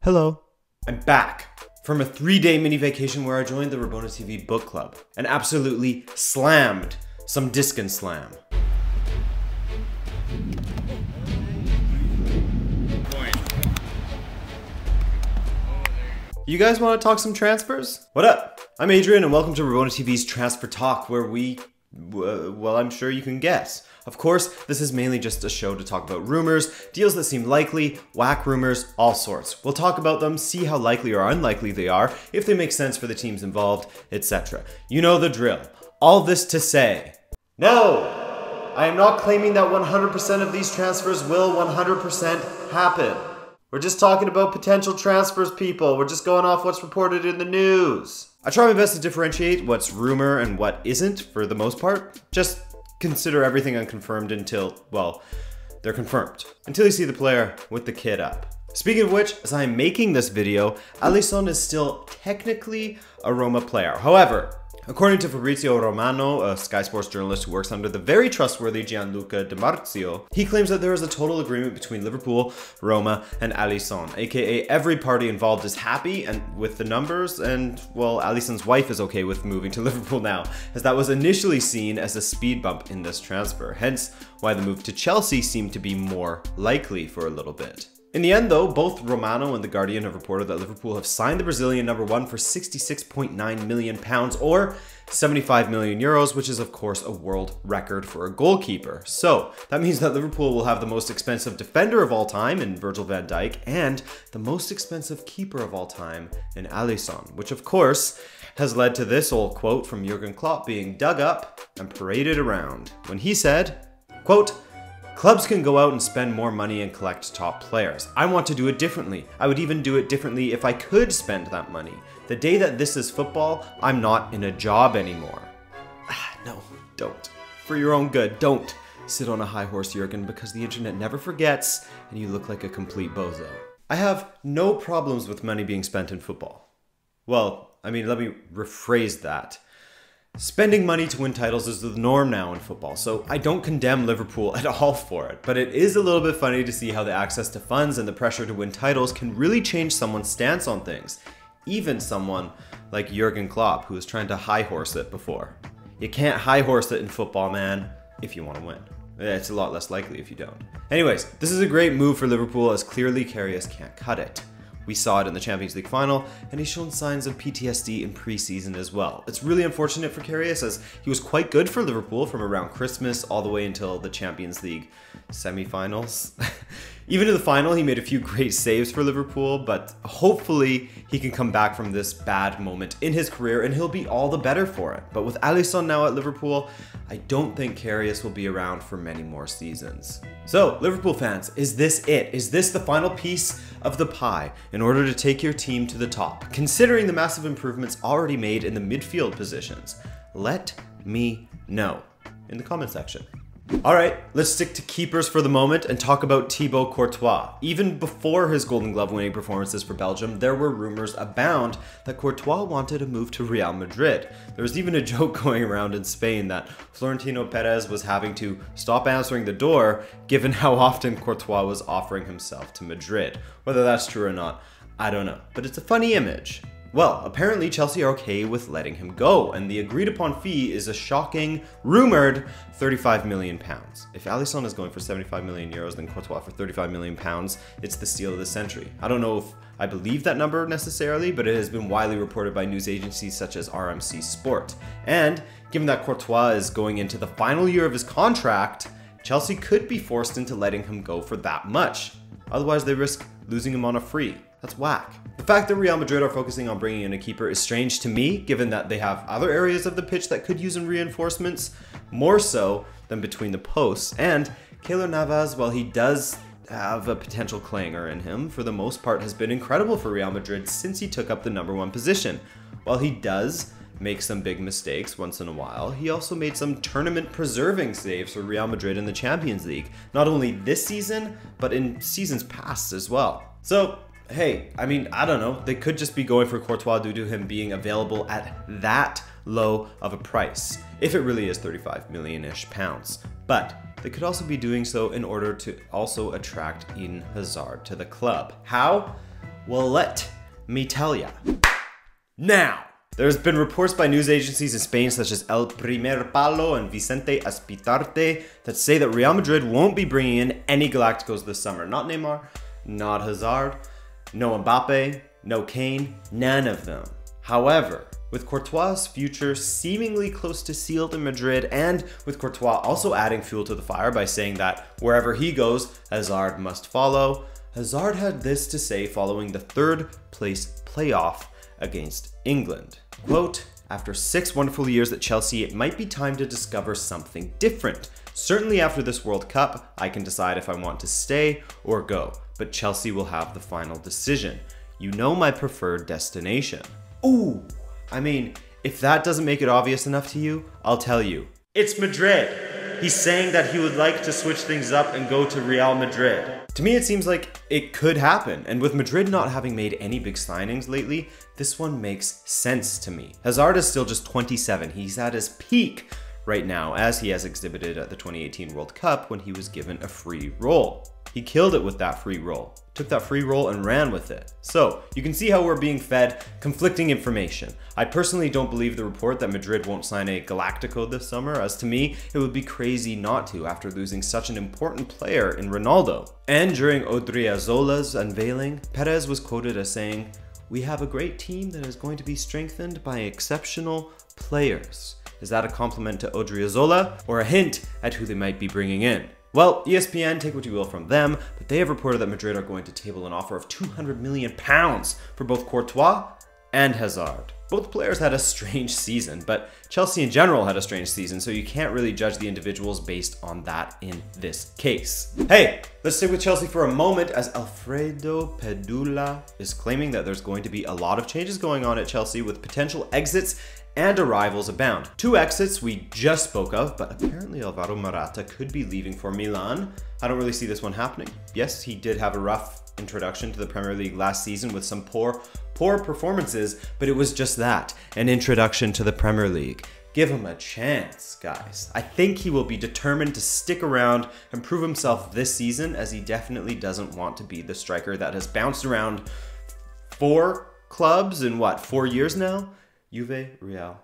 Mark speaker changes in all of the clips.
Speaker 1: Hello. I'm back from a 3-day mini vacation where I joined the Rabona TV book club and absolutely slammed some Disc and Slam. You guys want to talk some transfers? What up? I'm Adrian and welcome to Rabona TV's Transfer Talk, where we, well, I'm sure you can guess. Of course, this is mainly just a show to talk about rumors, deals that seem likely, whack rumors, all sorts. We'll talk about them, see how likely or unlikely they are, if they make sense for the teams involved, etc. You know the drill. All this to say, no! I am not claiming that 100% of these transfers will 100% happen. We're just talking about potential transfers, people. We're just going off what's reported in the news. I try my best to differentiate what's rumor and what isn't for the most part. Just consider everything unconfirmed until, well, they're confirmed. Until you see the player with the kit up. Speaking of which, as I'm making this video, Alisson is still technically a Roma player. However, according to Fabrizio Romano, a Sky Sports journalist who works under the very trustworthy Gianluca Di Marzio, he claims that there is a total agreement between Liverpool, Roma, and Alisson, aka every party involved is happy and with the numbers, and, well, Alisson's wife is okay with moving to Liverpool now, as that was initially seen as a speed bump in this transfer, hence why the move to Chelsea seemed to be more likely for a little bit. In the end though, both Romano and The Guardian have reported that Liverpool have signed the Brazilian number 1 for £66.9 million or 75 million euros, which is of course a world record for a goalkeeper. So that means that Liverpool will have the most expensive defender of all time in Virgil van Dijk and the most expensive keeper of all time in Alisson, which of course has led to this old quote from Jurgen Klopp being dug up and paraded around when he said, quote, "Clubs can go out and spend more money and collect top players. I want to do it differently. I would even do it differently if I could spend that money. The day that this is football, I'm not in a job anymore." No, don't. For your own good, don't sit on a high horse, Jurgen, because the internet never forgets and you look like a complete bozo. I have no problems with money being spent in football. Well, I mean, let me rephrase that. Spending money to win titles is the norm now in football, so I don't condemn Liverpool at all for it, but it is a little bit funny to see how the access to funds and the pressure to win titles can really change someone's stance on things. Even someone like Jurgen Klopp, who was trying to high horse it before. You can't high horse it in football, man, if you want to win. It's a lot less likely if you don't. Anyways, this is a great move for Liverpool as clearly Karius can't cut it. We saw it in the Champions League final, and he's shown signs of PTSD in pre-season as well. It's really unfortunate for Karius as he was quite good for Liverpool from around Christmas all the way until the Champions League semi-finals. Even in the final, he made a few great saves for Liverpool, but hopefully he can come back from this bad moment in his career and he'll be all the better for it. But with Alisson now at Liverpool, I don't think Karius will be around for many more seasons. So, Liverpool fans, is this it? Is this the final piece of the pie in order to take your team to the top, considering the massive improvements already made in the midfield positions? Let me know in the comment section. Alright, let's stick to keepers for the moment and talk about Thibaut Courtois. Even before his Golden Glove winning performances for Belgium, there were rumors abound that Courtois wanted a move to Real Madrid. There was even a joke going around in Spain that Florentino Perez was having to stop answering the door given how often Courtois was offering himself to Madrid. Whether that's true or not, I don't know, but it's a funny image. Well, apparently Chelsea are okay with letting him go, and the agreed upon fee is a shocking, rumored £35 million. If Alisson is going for 75 million euros, then Courtois for 35 million pounds, it's the steal of the century. I don't know if I believe that number necessarily, but it has been widely reported by news agencies such as RMC Sport. And given that Courtois is going into the final year of his contract, Chelsea could be forced into letting him go for that much. Otherwise, they risk losing him on a free. That's whack. The fact that Real Madrid are focusing on bringing in a keeper is strange to me, given that they have other areas of the pitch that could use some reinforcements, more so than between the posts. And Keylor Navas, while he does have a potential clanger in him, for the most part has been incredible for Real Madrid since he took up the number 1 position. While he does make some big mistakes once in a while, he also made some tournament-preserving saves for Real Madrid in the Champions League, not only this season, but in seasons past as well. So, hey, I mean, I don't know. They could just be going for Courtois due to him being available at that low of a price, if it really is 35 million-ish pounds. But they could also be doing so in order to also attract Eden Hazard to the club. How? Well, let me tell ya. Now, there's been reports by news agencies in Spain such as El Primer Palo and Vicente Aspitarte that say that Real Madrid won't be bringing in any Galacticos this summer. Not Neymar, not Hazard, no Mbappe, no Kane, none of them. However, with Courtois' future seemingly close to sealed in Madrid, and with Courtois also adding fuel to the fire by saying that wherever he goes, Hazard must follow, Hazard had this to say following the third place playoff against England. Quote, "After 6 wonderful years at Chelsea, it might be time to discover something different. Certainly after this World Cup, I can decide if I want to stay or go, but Chelsea will have the final decision. You know my preferred destination." Ooh, I mean, if that doesn't make it obvious enough to you, I'll tell you. It's Madrid. He's saying that he would like to switch things up and go to Real Madrid. To me, it seems like it could happen, and with Madrid not having made any big signings lately, this one makes sense to me. Hazard is still just 27. He's at his peak right now, as he has exhibited at the 2018 World Cup when he was given a free role. He killed it with that free role, took that free role and ran with it. So you can see how we're being fed conflicting information. I personally don't believe the report that Madrid won't sign a Galactico this summer, as to me, it would be crazy not to after losing such an important player in Ronaldo. And during Odriazola's unveiling, Perez was quoted as saying, "We have a great team that is going to be strengthened by exceptional players." Is that a compliment to Odriozola or a hint at who they might be bringing in? Well, ESPN, take what you will from them, but they have reported that Madrid are going to table an offer of £200 million for both Courtois and Hazard. Both players had a strange season, but Chelsea in general had a strange season, so you can't really judge the individuals based on that in this case. Hey, let's stay with Chelsea for a moment, as Alfredo Pedula is claiming that there's going to be a lot of changes going on at Chelsea with potential exits and arrivals abound. 2 exits we just spoke of, but apparently Alvaro Morata could be leaving for Milan. I don't really see this one happening. Yes, he did have a rough introduction to the Premier League last season with some poor performances, but it was just that, an introduction to the Premier League. Give him a chance, guys. I think he will be determined to stick around and prove himself this season, as he definitely doesn't want to be the striker that has bounced around 4 clubs in what, 4 years now? Juve, Real,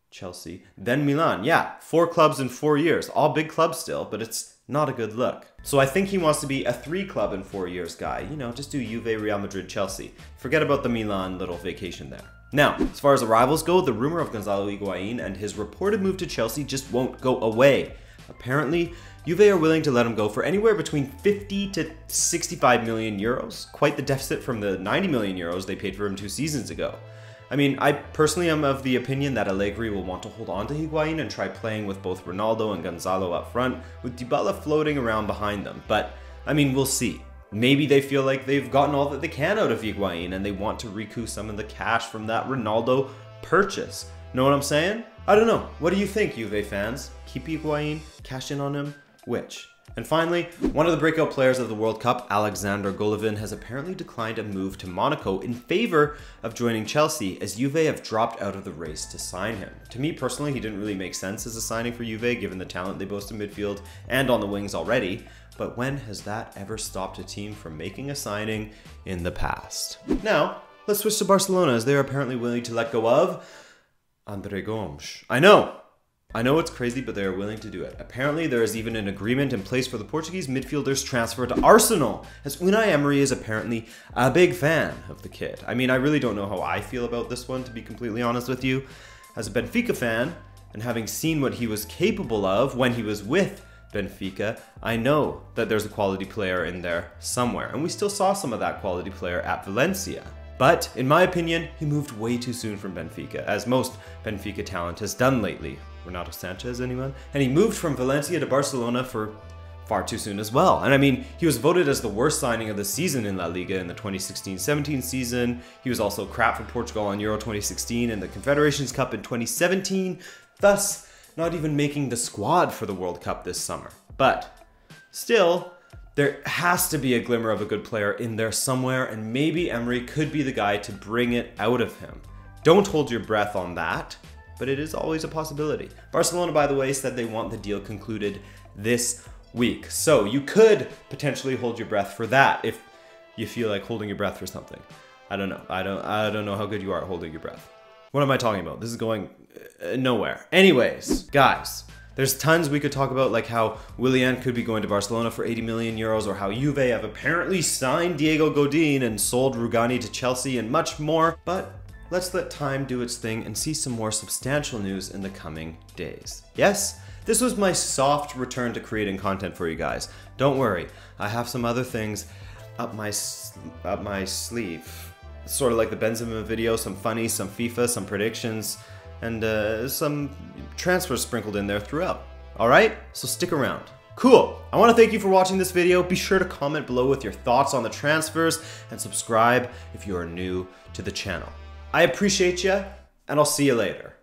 Speaker 1: Chelsea, then Milan. Yeah, 4 clubs in 4 years. All big clubs still, but it's not a good look. So I think he wants to be a 3 club in 4 years guy. You know, just do Juve, Real Madrid, Chelsea. Forget about the Milan little vacation there. Now, as far as arrivals go, the rumor of Gonzalo Higuain and his reported move to Chelsea just won't go away. Apparently, Juve are willing to let him go for anywhere between 50 to 65 million euros. Quite the deficit from the 90 million euros they paid for him 2 seasons ago. I mean, I personally am of the opinion that Allegri will want to hold on to Higuain and try playing with both Ronaldo and Gonzalo up front, with Dybala floating around behind them. But, I mean, we'll see. Maybe they feel like they've gotten all that they can out of Higuain and they want to recoup some of the cash from that Ronaldo purchase. Know what I'm saying? I don't know. What do you think, Juve fans? Keep Higuain? Cash in on him? Which? And finally, one of the breakout players of the World Cup, Alexander Golovin, has apparently declined a move to Monaco in favor of joining Chelsea, as Juve have dropped out of the race to sign him. To me personally, he didn't really make sense as a signing for Juve, given the talent they boast in midfield and on the wings already. But when has that ever stopped a team from making a signing in the past? Now, let's switch to Barcelona, as they are apparently willing to let go of Andre Gomes. I know it's crazy, but they are willing to do it. Apparently, there is even an agreement in place for the Portuguese midfielder's transfer to Arsenal, as Unai Emery is apparently a big fan of the kid. I mean, I really don't know how I feel about this one, to be completely honest with you. As a Benfica fan, and having seen what he was capable of when he was with Benfica, I know that there's a quality player in there somewhere, and we still saw some of that quality player at Valencia. But, in my opinion, he moved way too soon from Benfica, as most Benfica talent has done lately. Renato Sanchez, anyone? And he moved from Valencia to Barcelona for far too soon as well. And I mean, he was voted as the worst signing of the season in La Liga in the 2016-17 season. He was also crap for Portugal in Euro 2016 and the Confederations Cup in 2017, thus not even making the squad for the World Cup this summer. But still, there has to be a glimmer of a good player in there somewhere, and maybe Emery could be the guy to bring it out of him. Don't hold your breath on that, but it is always a possibility. Barcelona, by the way, said they want the deal concluded this week. So you could potentially hold your breath for that if you feel like holding your breath for something. I don't know. I don't know how good you are at holding your breath. What am I talking about? This is going nowhere. Anyways, guys, there's tons we could talk about, like how Willian could be going to Barcelona for 80 million euros, or how Juve have apparently signed Diego Godin and sold Rugani to Chelsea, and much more. But let's let time do its thing and see some more substantial news in the coming days. Yes, this was my soft return to creating content for you guys. Don't worry, I have some other things up my sleeve. Sort of like the Benzema video, some funny, some FIFA, some predictions, and some transfers sprinkled in there throughout. Alright, so stick around. Cool! I want to thank you for watching this video. Be sure to comment below with your thoughts on the transfers, and subscribe if you are new to the channel. I appreciate you, and I'll see you later.